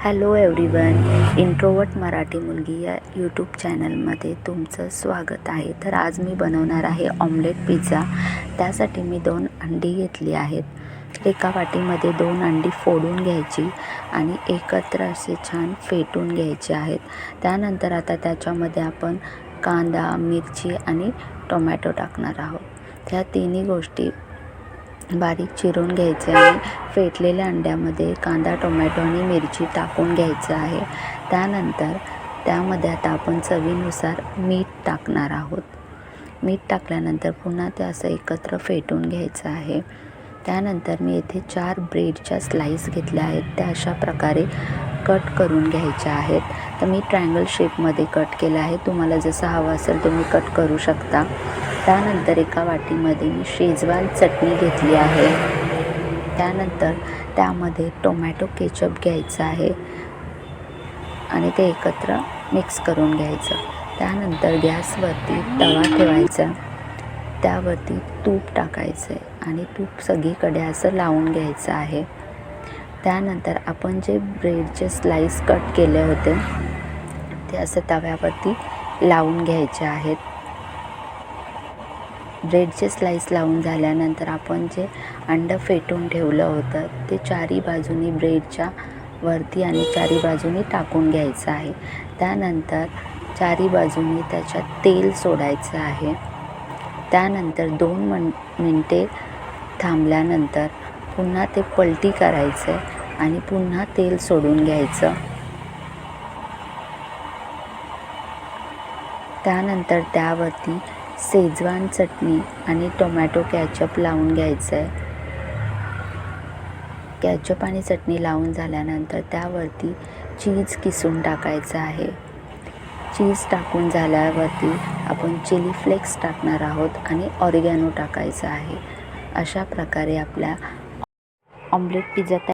Hello everyone, introvert Marathi मुलगी या YouTube चॅनलमध्ये तुमचं स्वागत आहे. तर आज मी बनवणार आहे ऑमलेट पिझ्झा. त्यासाठी मी 2 अंडी घेतली आहेत. एका वाटीमध्ये 2 अंडी फोडून घ्यायची आणि एकत्र असे छान फेटून घ्यायचे आहेत. त्यानंतर आता त्याच्यामध्ये आपण कांदा, मिरची आणि टोमॅटो टाकणार आहोत. त्या तिन्ही गोष्टी बारीक चिरून घ्यायचे आणि फेटलेल्या अंड्यामध्ये कांदा, टोमॅटो आणि मिरची टाकून घ्यायचं आहे. त्यानंतर त्यामध्ये आता आपण चवीनुसार मीठ टाकणार आहोत. मीठ टाकल्यानंतर पुन्हा ते असं एकत्र फेटून घ्यायचं आहे. त्यानंतर मी येथे 4 ब्रेडच्या स्लाईस घेतल्या आहेत. त्या अशा प्रकारे कट करून घ्यायच्या आहेत. तर मी ट्रायंगल शेपमध्ये कट केलं आहे. तुम्हाला जसं हवं असेल तुम्ही कट करू शकता. त्यानंतर एका वाटीमध्ये मी शेजवान चटणी घेतली आहे. त्यानंतर त्यामध्ये टोमॅटो केचप घ्यायचं आहे आणि ते एकत्र मिक्स करून घ्यायचं. त्यानंतर गॅसवरती तवा ठेवायचा, त्यावरती तूप टाकायचं आहे आणि तूप सगळीकडे असं लावून घ्यायचं आहे. त्यानंतर आपण जे ब्रेडचे स्लाईस कट केले होते ते असं तव्यावरती लावून घ्यायचे आहेत. ब्रेडचे स्लाईस लावून झाल्यानंतर आपण जे अंडं फेटून ठेवलं होतं ते चारी बाजूनी ब्रेडच्या वरती आणि चारी बाजूनी टाकून घ्यायचं आहे. त्यानंतर चारी बाजूनी त्याच्यात तेल सोडायचं आहे. त्यानंतर 2 मिनटे थांबल्यानंतर पुन्हा ते पलटी करायचं आणि पुन्हा तेल सोडून घ्यायचं. त्यानंतर त्यावरती शेजवान चटणी आणि टोमॅटो कॅचअप लावून घ्यायचं आहे. कॅचअप आणि चटणी लावून झाल्यानंतर त्यावरती चीज किसून टाकायचं आहे. चीज टाकून झाल्यावरती आपण चिली फ्लेक्स टाकणार आहोत आणि ऑरिगॅनो टाकायचं आहे. अशा प्रकारे आपला ऑमलेट पिझ्झा